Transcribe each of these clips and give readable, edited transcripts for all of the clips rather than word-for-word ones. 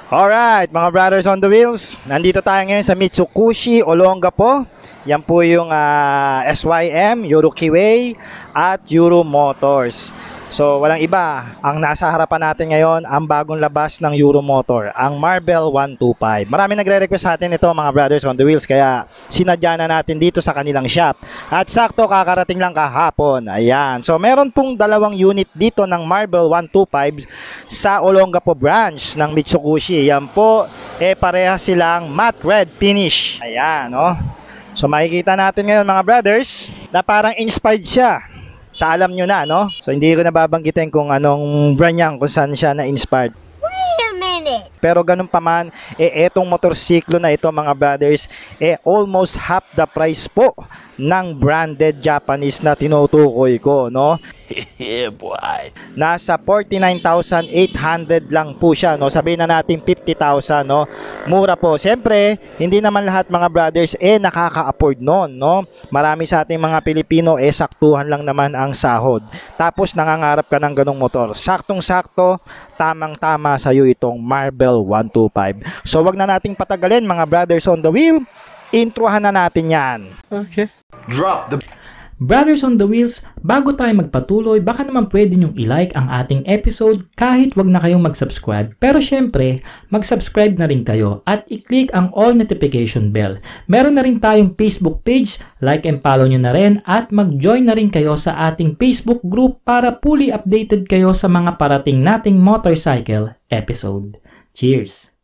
Alright, mga brothers on the wheels, nandito tayo ngayon sa Mitsukushi, Olongapo. Yan po yung SYM, Euro Kiway at Euro Motors. So walang iba, ang nasa harapan natin ngayon ang bagong labas ng Euro Motor, ang Marvel 125. Marami nagre-request sa atin ito mga brothers on the wheels, kaya sinadya na natin dito sa kanilang shop. At sakto kakarating lang kahapon. Ayan. So meron pong dalawang unit dito ng Marvel 125 sa Olongapo branch ng Mitsukushi. Yan po, pareha silang matte red finish. Ayan, no? So makikita natin ngayon mga brothers na parang inspired siya sa alam nyo na, no? So hindi ko nababanggitin kung anong brand yan, kung saan siya na-inspired. Wait a minute! Pero ganun pa man, etong motorsiklo na ito mga brothers, almost half the price po ng branded Japanese na tinutukoy ko, no? Yeah, boy. Nasa 49,800 lang po siya, no? Sabihin na natin 50,000, no? Mura po. Siyempre, hindi naman lahat mga brothers nakaka-afford noon, no? Marami sa ating mga Pilipino saktuhan lang naman ang sahod. Tapos nangangarap ka ng ganong motor. Saktong-sakto, tamang-tama sa iyo itong Marvel 125. So wag na nating patagalin mga brothers on the wheel. Introhan na natin 'yan. Okay. Drop the... Brothers on the Wheels, bago tayo magpatuloy, baka naman pwede nyong i-like ang ating episode kahit wag na kayong mag-subscribe. Pero syempre, mag-subscribe na rin kayo at i-click ang all notification bell. Meron na rin tayong Facebook page, like and follow nyo na rin at mag-join na rin kayo sa ating Facebook group para fully updated kayo sa mga parating nating motorcycle episode. Cheers!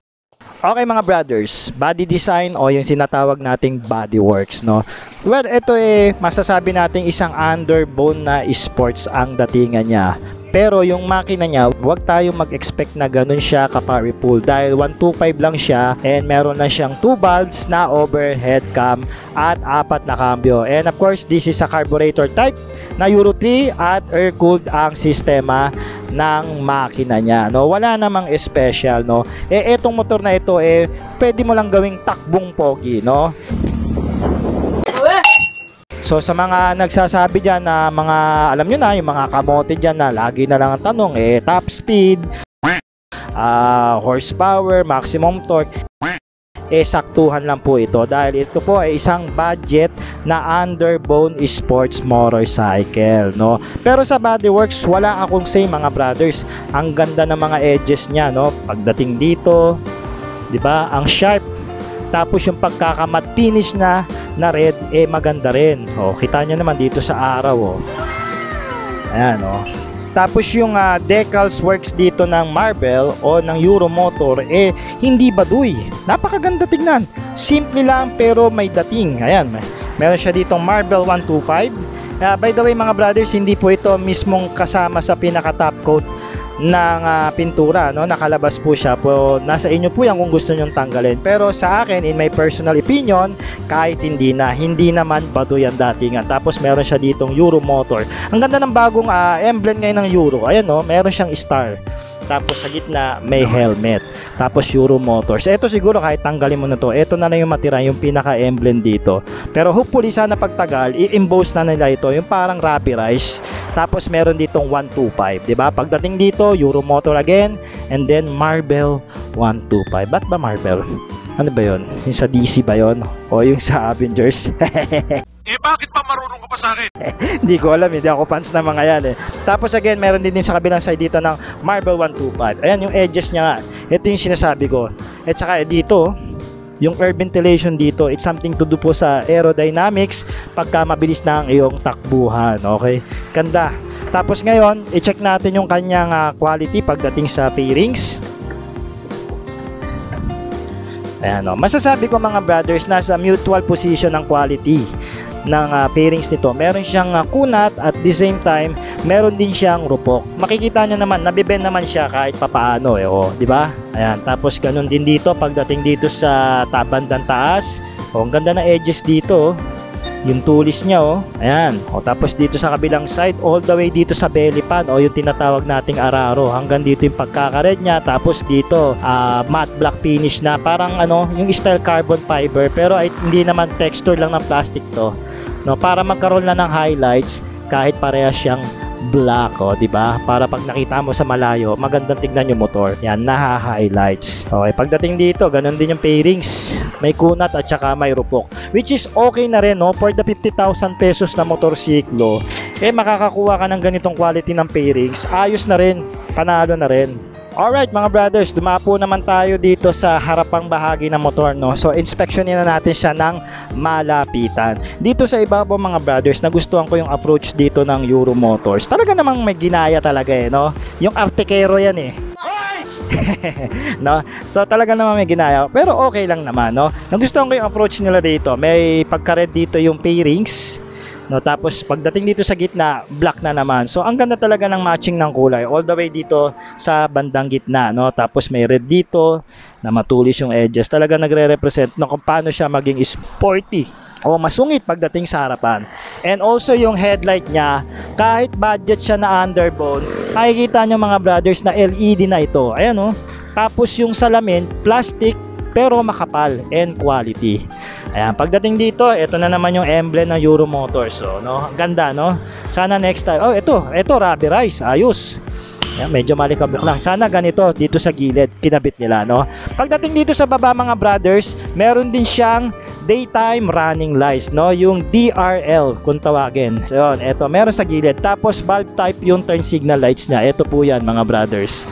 Okay mga brothers, body design o yung sinatawag nating bodyworks, no? Well, ito masasabi nating isang underbone na sports ang datingan niya. Pero yung makina niya, huwag tayo mag-expect na ganun siya ka-powerful dahil 125 lang siya and meron lang siyang 2 valves na overhead cam at 4 na cambio. And of course, this is a carburetor type na Euro 3 at air-cooled ang sistema ng makina niya, no? Wala namang special, no? Etong motor na ito pwede mo lang gawing takbong pogi, no? So sa mga nagsasabi dyan na mga, alam nyo na, yung mga kamote dyan na lagi na lang ang tanong, top speed, horsepower, maximum torque, saktuhan lang po ito dahil ito po ay isang budget na underbone sports motorcycle, no? Pero sa bodyworks, wala akong say mga brothers. Ang ganda ng mga edges niya, no? Pagdating dito, di ba? Ang sharp. Tapos yung pagkakamat finish na red, maganda rin. O, kita nyo naman dito sa araw, ayan, Tapos yung decals works dito ng Marvel o ng Euro Motor, hindi baduy. Napakaganda tignan. Simple lang pero may dating. Ayan, meron siya ditong Marvel 125. By the way mga brothers, hindi po ito mismong kasama sa pinaka top coat ng pintura, no? Nakalabas po siya po. Nasa inyo po yan kung gusto nyong tanggalin. Pero sa akin, in my personal opinion, kahit hindi naman baduy ang datingan. Tapos meron siya ditong Euro Motor. Ang ganda ng bagong emblem ngayon ng Euro. Ayan, no? Meron siyang star. Tapos sa gitna may helmet. Tapos Euro Motors. Ito siguro kahit tanggalin mo na to, ito na lang yung matira, yung pinaka-emblem dito. Pero hopefully sana pagtagal, i-emboss na nila ito, yung parang Rapirize. Tapos meron ditong 125, 'di ba? Pagdating dito, Euro Motor again, and then Marvel 125. Ba't ba Marvel? Ano ba 'yon? Yung sa DC ba 'yon? O yung sa Avengers? Bakit pa marunong ka pa sa akin? Hindi ko alam, hindi ako fans ng mga yan Tapos again, meron din sa kabilang side dito ng Marvel 125. Ayan yung edges niya. Ito yung sinasabi ko. At saka dito, yung air ventilation dito, it's something to do po sa aerodynamics pagka mabilis na ang iyong takbuhan. Okay? Ganda. Tapos ngayon, i-check natin yung kanyang quality pagdating sa fairings. Ayan, masasabi ko mga brothers, nasa mutual position ng quality ng fairings nito. Meron siyang kunat at the same time meron din siyang rupok. Makikita nyo naman, nabibend naman siya kahit papaano di ba? Ayan, tapos ganun din dito pagdating dito sa bandang taas. Ang ganda ng edges dito. Yung tulis niya ayan. Tapos dito sa kabilang side, all the way dito sa belly pan yung tinatawag nating araro. Hanggang dito yung pagkakared niya. Tapos dito, matte black finish na parang yung style carbon fiber, pero hindi naman texture lang ng plastic to. No, para magkaroon na ng highlights kahit parehas siyang black, oh, di ba? Para pag nakita mo sa malayo, magandang tignan yung motor. Yan, naha-highlights. Okay, pagdating dito, ganun din yung fairings. May kunat at saka may rupok. Which is okay na rin, no? For the 50,000 pesos na motorsiklo, makakakuha ka ng ganitong quality ng fairings. Ayos na rin, panalo na rin. Alright mga brothers, dumapo naman tayo dito sa harapang bahagi ng motor, no? So inspectionin na natin siya ng malapitan. Dito sa ibabaw mga brothers, nagustuhan ko yung approach dito ng Euro Motors. Talaga namang may ginaya talaga no? Yung Artecero yan no? So talaga naman may ginaya, pero okay lang naman, no? Nagustuhan ko yung approach nila dito. May pagka-red dito yung fairings, no, tapos pagdating dito sa gitna, black na naman. So ang ganda talaga ng matching ng kulay all the way dito sa bandang gitna, no. Tapos may red dito na matulis yung edges. Talaga nagre-represent no kung paano siya maging sporty o masungit pagdating sa harapan. And also yung headlight niya, kahit budget siya na underbone, makikita nyo mga brothers na LED na ito. Ayan, no. Tapos yung salamin, plastic pero makapal and quality. Ayan, pagdating dito, ito na naman yung emblem ng Euro Motors. So, no, ganda, no? Sana next time. Oh, ito rubberized. Ayos. Ayan, medyo malikabok lang. Sana ganito dito sa gilid, kinabit nila, no? Pagdating dito sa baba mga brothers, meron din siyang daytime running lights, no? Yung DRL kung tawagin. So, yun, ito, meron sa gilid. Tapos bulb type yung turn signal lights niya. Ito po yan mga brothers.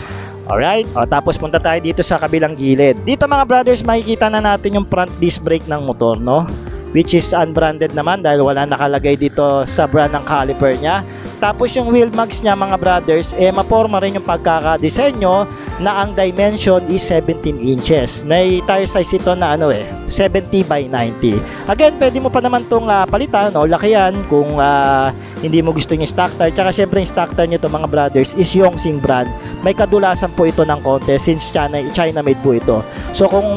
Alright, tapos punta tayo dito sa kabilang gilid. Dito mga brothers, makikita na natin yung front disc brake ng motor, no? Which is unbranded naman dahil wala nakalagay dito sa brand ng caliper niya. Tapos yung wheel mags niya mga brothers, maporma rin yung pagkakadesenyo na ang dimension is 17 inches. May tire size ito na 70 by 90. Again, pwede mo pa naman itong palitan o lakihan kung hindi mo gusto yung stock tire. Tsaka syempre yung stock tire nito mga brothers is Yongxing brand. May kadulasan po ito ng konti since China made po ito. So kung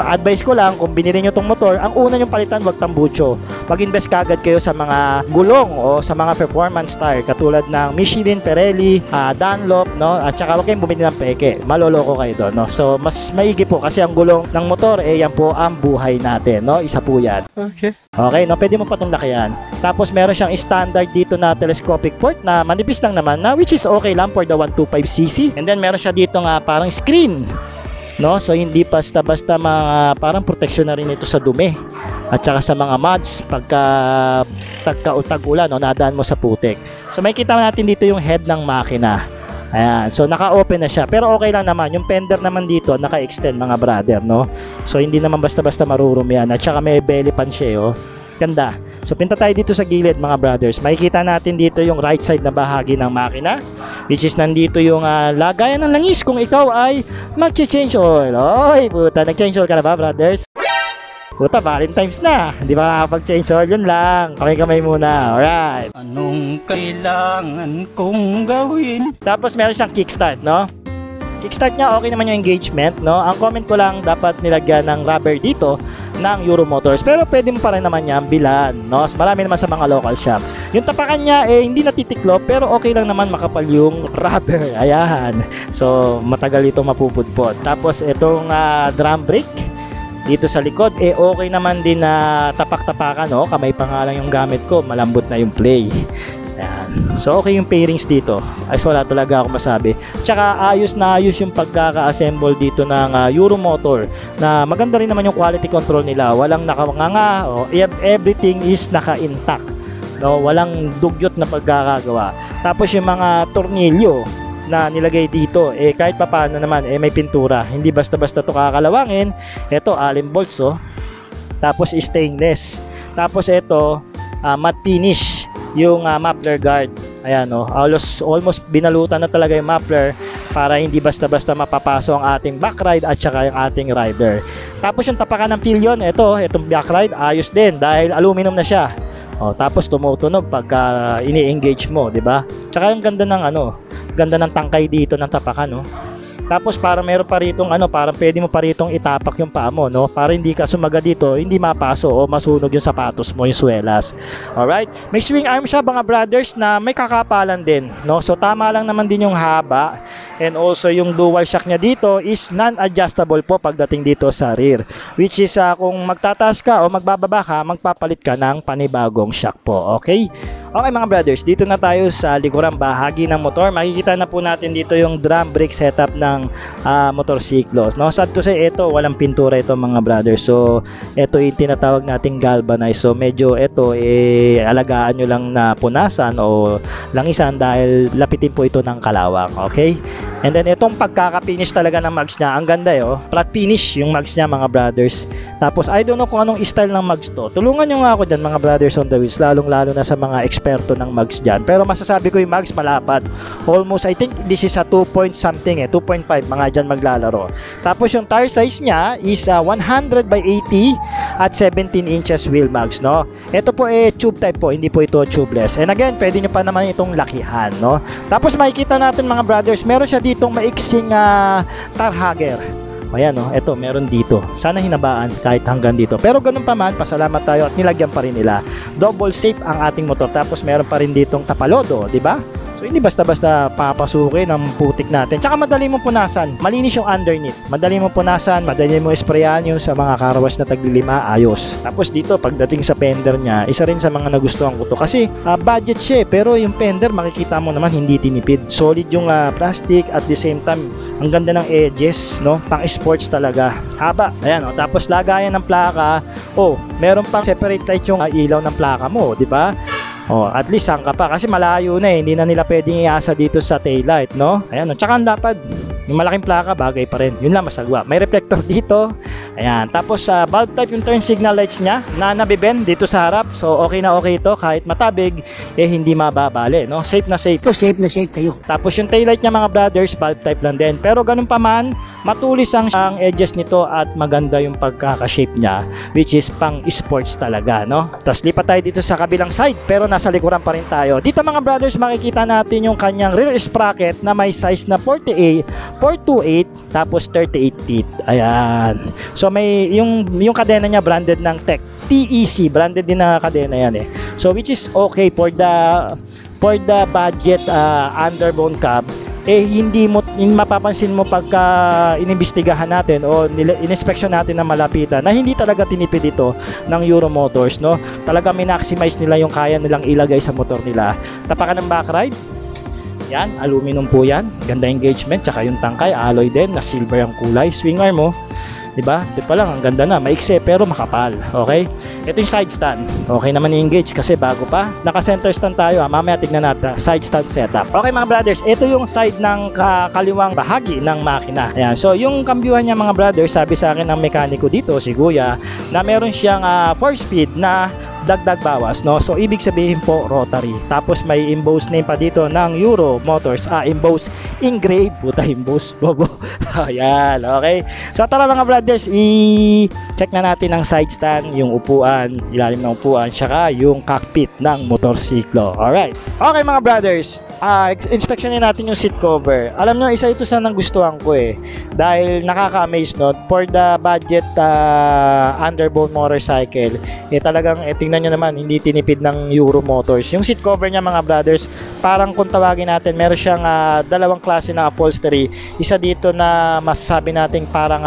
advice ko lang, kung binili nyo itong motor, ang una nyong palitan, wag tambucho. Mag-invest kagad kayo sa mga gulong o sa mga performance tire katulad ng Michelin, Pirelli, Dunlop, no? At saka wag kayong bumili ng peke. Maloloko kayo doon, no? So mas maigi po kasi ang gulong ng motor yan po ang buhay natin, no? Isa po yan. Okay, no? Pwede mo pa itong lakihan. Tapos meron siyang standard dito na telescopic port na manipis lang naman na which is okay lang for the 125cc. And then meron siya dito nga parang screen, no? So hindi basta-basta parang protection na rin ito sa dumi at saka sa mga muds pagka tag-ulan, no? Nadaan mo sa putik. So makikita natin dito yung head ng makina. Ayan, so naka-open na siya pero okay lang naman. Yung fender naman dito naka-extend mga brother, no? So hindi naman basta-basta marurumi yan. At saka may belly pan siya, ganda. So pinta tayo dito sa gilid mga brothers. Makikita natin dito yung right side na bahagi ng makina, which is nandito yung lagayan ng langis kung ikaw ay mag-change oil. Oy puta, nag-change oil ka na ba brothers? Puta, Valentine's na. Hindi ba nakapag-change oil? Yun lang. Okay, kamay muna. Alright. Anong kailangan kong gawin? Tapos meron siyang kickstart, no? Kickstart niya, okay naman yung engagement, no? Ang comment ko lang, dapat nilagyan ng rubber dito ng Euro Motors. Pero pwede mo pa rin naman yan bilan, no? Marami naman sa mga local shop. Yung tapakan niya, hindi natitiklop, pero okay lang naman makapal yung rubber. Ayan. So, matagal ito mapupudpod. Tapos, itong drum brake dito sa likod, okay naman din na tapak-tapakan, no? Kamay pa nga lang yung gamit ko, malambot na yung play. Ayan. So okay yung pairings dito. Ay wala talaga ako masabi. Tsaka ayos na ayos yung pagkaka-assemble dito ng Euro Motor. Na maganda rin naman yung quality control nila. Walang nakanganga, everything is naka-intact. No, walang dugyot na pagkakagawa. Tapos yung mga tornilyo na nilagay dito, kahit papaano naman, may pintura. Hindi basta-basta to kakalawangin. Ito, allen bolts, Tapos stainless. Tapos ito, matte finish yung muffler guard. Ayan, almost binalutan na talaga yung muffler para hindi basta-basta mapapaso ang ating backride at saka yung ating rider. Tapos yung tapakan ng pillion, itong backride, ayos din dahil aluminum na siya. Tapos tumutunog pagka ini-engage mo, 'di ba? Tsaka yung ganda ng ganda ng tangkay dito ng tapakan, Tapos parang meron pa ritong ano, parang pwede mo pa ritong itapak yung paa mo, no? Para hindi ka sumaga dito, hindi mapaso o masunog yung sapatos mo, yung swelas. Alright? May swing arm siya mga brothers na may kakapalan din, no? So tama lang naman din yung haba. And also yung dual shock niya dito is non-adjustable po pagdating dito sa rear. Which is kung magtataas ka o magbababa ka, magpapalit ka ng panibagong shock po. Okay? Okay mga brothers, dito na tayo sa likurang bahagi ng motor. Makikita na po natin dito yung drum brake setup ng motorsiklo. No, sad to say, ito walang pintura ito mga brothers. So, ito yung tinatawag nating galvanized. So, medyo ito alagaan nyo lang na punasan o langisan dahil lapitin po ito ng kalawang. Okay? And then itong pagkaka-finish talaga ng mags niya, ang ganda flat finish yung mags niya mga brothers. Tapos I don't know kung anong style ng mags to. Tulungan nyo nga ako dyan mga brothers on the wheels, lalong lalo na sa mga eksperto ng mags dyan. Pero masasabi ko yung mags malapad. Almost I think this is a 2 point something 2.5 mga dyan maglalaro. Tapos yung tire size niya is 100 by 80 at 17 inches wheel mags, no. Ito po tube type po, hindi po ito tubeless. And again, pwede nyo pa naman itong lakihan, no. Tapos makikita natin mga brothers, meron siya ditong maiksing tar hugger. Ayan, no, ito meron dito. Sana hinabaan kahit hanggang dito. Pero ganun pa man, pasalamat tayo at nilagyan pa rin nila. Double safe ang ating motor. Tapos meron pa rin ditong tapalodo, di ba? So hindi basta-basta papasukin ang putik natin. Tsaka madali mo punasan. Malinis yung underneath. Madali mo punasan, madali mo sprayan yung sa mga karawas na taglilima, ayos. Tapos dito pagdating sa fender niya, isa rin sa mga nagustuhan ko to kasi budget siya pero yung fender makikita mo naman hindi tinipid. Solid yung plastic at the same time ang ganda ng edges, no? Pang sports talaga. Haba. Ayan, no? Tapos lagayan ng plaka. Oh, meron pang separate light yung ilaw ng plaka mo, di ba? Oh, at least sangka pa kasi malayo na hindi na nila pwedeng iasa dito sa taillight, no? Ayan, no? Tsaka ang lapad. Yung malaking plaka bagay pa rin. Yun lang masagwa. May reflector dito. Ayan, tapos bulb type yung turn signal lights niya na nabibend dito sa harap. So okay na okay ito kahit matabig hindi mababali, no? Safe na safe. So, safe na safe kayo. Tapos yung taillight niya mga brothers, bulb type lang din. Pero ganun pa man, matulis ang edges nito at maganda yung pagkaka-shape niya, which is pang sports talaga, no? Tapos lipat tayo dito sa kabilang side pero nasa likuran pa rin tayo. Dito mga brothers, makikita natin yung kanyang rear sprocket na may size na 428 tapos 38 teeth. Ayan. So may yung kadena niya branded ng TEC, branded din na kadena yan So which is okay for the budget underbone cab. Hindi mapapansin mo pagka inimbestigahan natin o in-inspection natin na malapitan na hindi talaga tinipid ito ng Euro Motors, no? Talaga minaksimized nila yung kaya nilang ilagay sa motor nila. Tapakan ng backride. Yan, aluminum po yan. Ganda engagement, tsaka yung tangkay, alloy din, na silver ang kulay. Swing arm mo, diba? Di pa lang, ang ganda na, maikse pero makapal. Okay? Ito yung side stand. Okay naman i-engage kasi bago pa. Naka-center stand tayo. Mamaya tignan natin side stand setup. Okay mga brothers, ito yung side ng kaliwang bahagi ng makina. Ayan. So yung kambyuhan niya mga brothers, sabi sa akin ng mekaniko dito, si Guya, na meron siyang 4-speed na dagdag bawas, no? So ibig sabihin po rotary. Tapos may emboss name pa dito ng Euro Motors, emboss engrave, puta emboss bobo. Ayan, okay. So tara mga brothers, i-check na natin ang side stand, yung upuan, ilalim ng upuan, saka yung cockpit ng motorsiklo. Alright. Okay mga brothers, inspeksyonin natin yung seat cover. Alam nyo, isa ito sa nagustuhan ko dahil nakaka-amaze, no? For the budget underbone motorcycle, talagang tingnan nyo naman, hindi tinipid ng Euro Motors. Yung seat cover niya mga brothers, parang kung tawagin natin, meron siyang dalawang klase ng upholstery. Isa dito na masasabi natin parang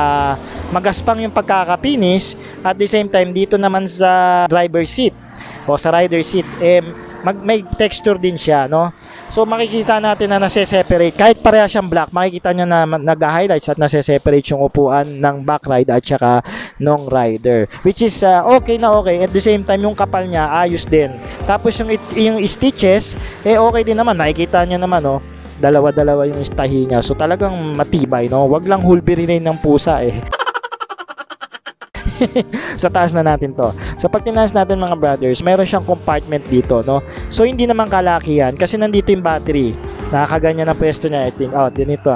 magaspang yung pagkakapinis, at the same time dito naman sa driver seat o sa rider seat may texture din siya, no? So makikita natin na nase-separate, kahit pareha siyang black, makikita nyo na nag-highlights at nase-separate yung upuan ng back ride at saka nung rider, which is okay na okay. At the same time yung kapal niya ayos din. Tapos yung stitches okay din naman, nakikita nyo naman, no? Dalawa-dalawa yung stahi niya. So talagang matibay, no? Wag lang hulbirinin ng pusa sa taas na natin to. So pag tinaas natin mga brothers, meron siyang compartment dito, no? So hindi naman kalakihan kasi nandito yung battery. Nakakaganyan ang pwesto niya, I think. Dinito.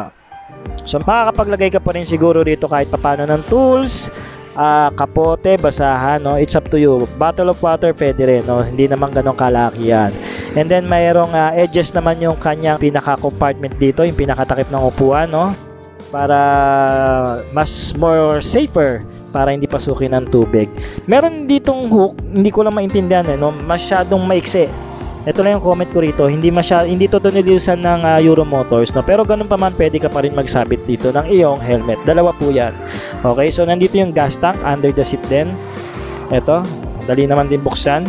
So makakapaglagay ka pa rin siguro dito kahit papano ng tools, kapote, basahan, no? It's up to you. Bottle of water pwede rin, no? Hindi naman ganun kalakihan. And then mayroong edges naman yung kanyang pinaka-compartment dito, yung pinakatakip ng upuan, no? para mas more safer para hindi pasukin ng tubig. Meron ditong hook, hindi ko lang maintindihan no? Masyadong maiksi. Ito lang yung comment ko rito, hindi to nilisan ng Euro Motors, no? Pero ganun pa man, pwede ka pa rin magsabit dito ng iyong helmet. Dalawa po yan. Okay, so nandito yung gas tank under the seat din. Ito, dali naman din buksan.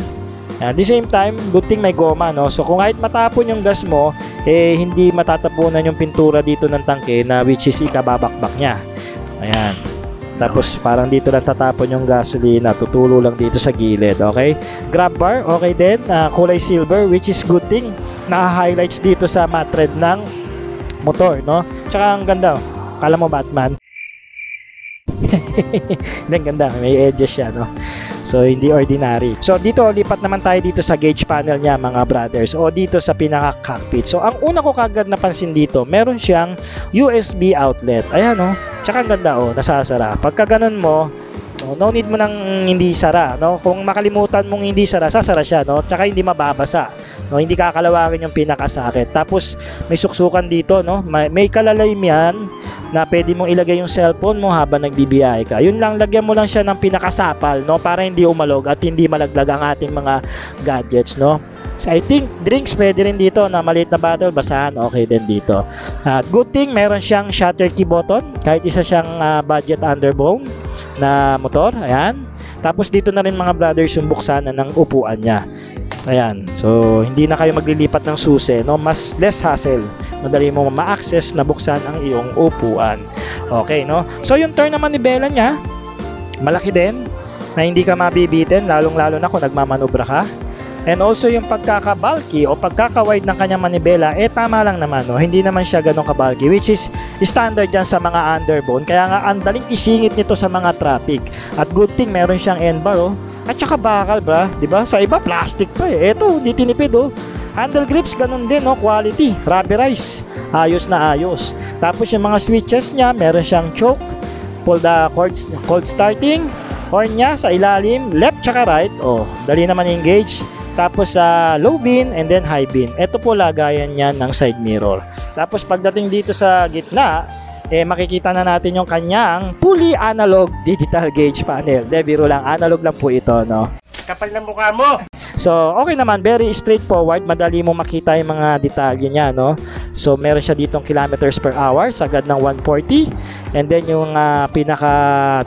At the same time, good thing may goma, no? So kung kahit matapon yung gas mo, hindi matatapunan yung pintura dito ng tangke na which is ikababakbak niya. Ayan. Tapos parang dito lang tatapon yung gasolina, tutulo lang dito sa gilid, okay? Grab bar, okay din, kulay silver, which is good thing. Naka-highlights dito sa matte red ng motor, no? Tsaka ang ganda, kala mo Batman. Ang ganda, may edges siya, no? So hindi ordinary. So dito lipat naman tayo dito sa gauge panel niya mga brothers, o dito sa pinaka cockpit. So ang una ko kagad napansin dito, meron siyang USB outlet. Ayan oh. Tsaka ang ganda oh, nasasara. Pagka ganun mo, no need mo nang hindi sara, no? Kung makalimutan mong hindi sara, sasara siya, no? Tsaka hindi mababasa. No, hindi kakalawangin yung pinakasakit. Tapos may suksukan dito, no? May kalalim yan na pwede mong ilagay yung cellphone mo habang nagbibiyahe ka. Yun lang, lagyan mo lang siya ng pinakasapal, no? Para hindi umalog at hindi malaglag ang ating mga gadgets, no? So I think drinks pwede rin dito na maliit na bottle, basahan, okay din dito. Good thing meron siyang shutter key button, kahit isa siyang budget underbone na motor, ayan. Tapos dito na rin mga brothers yung buksan ng upuan niya. Ayan, so hindi na kayo maglilipat ng susi, no? Mas less hassle. Madali mo ma-access na buksan ang iyong upuan. Okay, no? So yung turn naman ni Bella niya, malaki din, na hindi ka mabibitin, lalong-lalo na kung nagmamanubra ka. And also yung pagkaka-bulky o pagkaka-wide ng kanyang manibela, tama lang naman, no? Hindi naman siya ganun ka-bulky, which is standard dyan sa mga underbone. Kaya nga, ang daling isingit nito sa mga traffic. At good thing, meron siyang end-bar, oh. At saka bakal, bra, di ba? Sa iba, plastic pa eh. Ito, hindi tinipid, oh. Handle grips, ganun din, oh. Quality, rubberized. Ayos na ayos. Tapos yung mga switches niya, meron siyang choke, pull the cold starting, horn niya sa ilalim, left tsaka right, oh. Dali naman engage. Tapos sa low bin and then high bin. Ito po lagayan niya ng side mirror. Tapos pagdating dito sa gitna, makikita na natin yung kanyang fully analog digital gauge panel. Biro lang, analog lang po ito, no? Kapal ng mukha mo! So, okay naman, very straightforward. Madali mo makita yung mga detalye niya, no? So, meron siya ditong kilometers per hour, sagad ng 140. And then, yung pinaka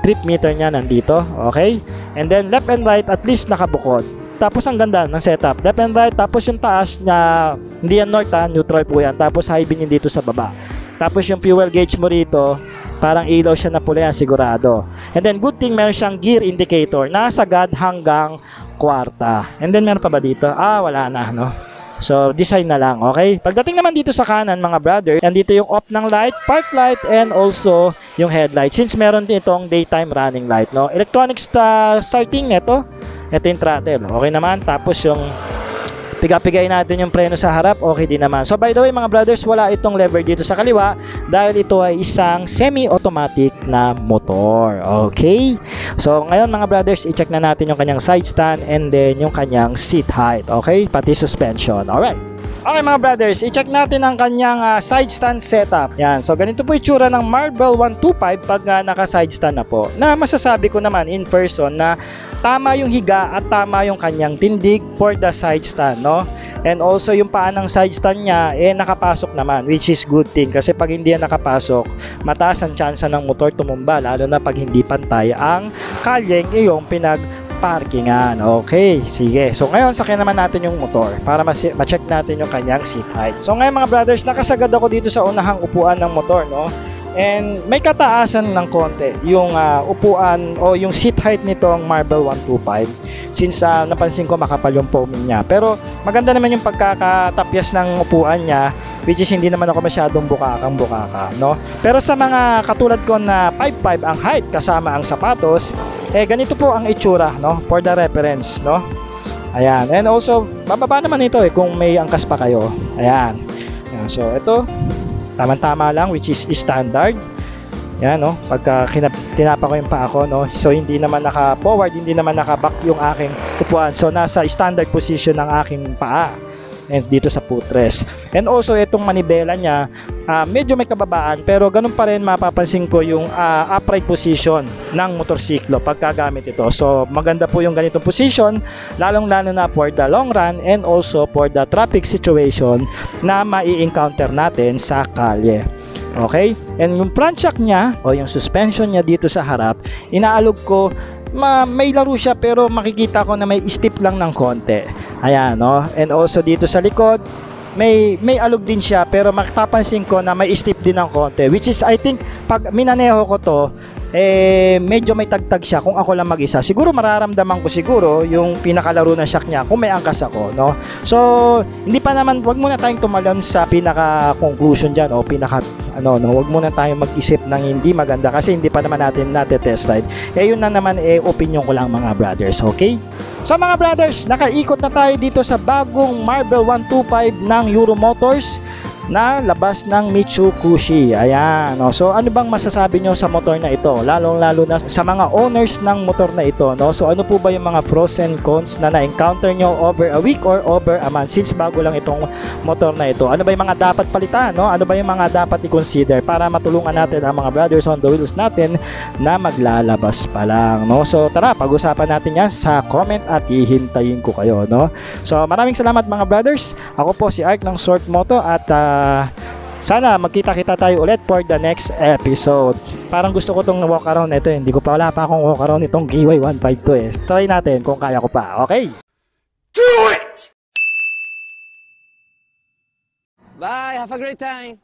trip meter niya nandito, okay? And then, left and right, at least nakabukod. Tapos, ang ganda ng setup. Left and right, tapos yung taas na, hindi yan north, neutral po yan. Tapos, high bin yun dito sa baba. Tapos yung fuel gauge mo rito, parang ilaw siya na pula yan, sigurado. And then good thing, meron siyang gear indicator, nasagad hanggang kwarta. And then meron pa ba dito? Wala na, no? So, design na lang, okay? Pagdating naman dito sa kanan, mga brother, nandito yung off ng light, park light, and also yung headlight. Since meron din itong daytime running light, no? Electronic starting nito. Ito yung throttle, okay naman. Tapos yung pigay natin yung preno sa harap, okay din naman. So by the way mga brothers, wala itong lever dito sa kaliwa dahil ito ay isang semi-automatic na motor. Okay? So ngayon mga brothers, i-check na natin yung kanyang side stand and then yung kanyang seat height. Okay? Pati suspension. Alright. Okay mga brothers, i-check natin ang kanyang side stand setup. Yan. So ganito po itsura ng Marvel 125 pag naka side stand na po. Na masasabi ko naman in person na tama yung higa at tama yung kanyang tindig for the side stand, no? And also yung paa ng side stand niya nakapasok naman, which is good thing kasi pag hindi yan nakapasok, mataas ang tsansa ng motor tumumba, lalo na pag hindi pantay ang kalyeng iyong pinagparkingan. Okay, sige. So ngayon sakyan naman natin yung motor para ma-check natin yung kanyang seat height. So ngayon mga brothers, nakasagad ako dito sa unahang upuan ng motor, no? And may kataasan ng konti yung upuan o yung seat height nitong Marvel 125 since napansin ko makapal yung foaming niya. Pero maganda naman yung pagkakatapyas ng upuan niya, which is hindi naman ako masyadong bukaka, no? Pero sa mga katulad ko na 5'5" ang height kasama ang sapatos, ganito po ang itsura, no? For the reference, no? Ayan. And also, bababa naman ito kung may angkas pa kayo. Ayan. So ito, tama-tama lang, which is standard. Yan, no? Pagka tinapa ko yung paa ko, no? So hindi naman naka-forward, hindi naman naka-back yung aking upuan. So nasa standard position ng aking paa. And dito sa footrest. And also itong manibela niya, medyo may kababaan, pero ganun pa rin mapapansin ko yung upright position ng motorsiklo pagkagamit ito. So maganda po yung ganitong position, lalong-lalo na for the long run and also for the traffic situation na mai-encounter natin sa kalye. Okay? And yung front shock niya o yung suspension niya dito sa harap, inaalog ko, may laro siya pero makikita ko na may steep lang ng konti. Ayan, no? And also dito sa likod, may alog din siya pero mapapansin ko na may steep din ng konti, which is I think pag minaneho ko to, medyo may tagtag siya kung ako lang mag-isa. Siguro mararamdaman ko siguro yung pinakalaro ng shock niya kung may angkas ako, no? So hindi pa naman, wag muna tayong tumalon sa pinaka conclusion diyan o pinaka wag muna tayong mag-isip ng hindi maganda kasi hindi pa naman natin test ride. Yun na naman opinion ko lang mga brothers, okay? So mga brothers, nakaikot na tayo dito sa bagong Marvel 125 ng Euro Motors na labas ng Mitsubishi. Ayan, no? So ano bang masasabi nyo sa motor na ito? Lalong-lalo na sa mga owners ng motor na ito, no? So ano po ba yung mga pros and cons na na-encounter nyo over a week or over a month since bago lang itong motor na ito? Ano ba yung mga dapat palitan, no? Ano ba yung mga dapat i-consider para matulungan natin ang mga brothers on the wheels natin na maglalabas pa lang, no? So tara, pag-usapan natin yan sa comment at hihintayin ko kayo, no? So maraming salamat mga brothers. Ako po si Ark ng Short Moto at sana magkita-kita tayo ulit for the next episode. Parang gusto ko tong walk around nito, hindi ko pa, wala pa akong walk around itong Giway 152 Try natin kung kaya ko pa. Okay? Do it! Bye, have a great time.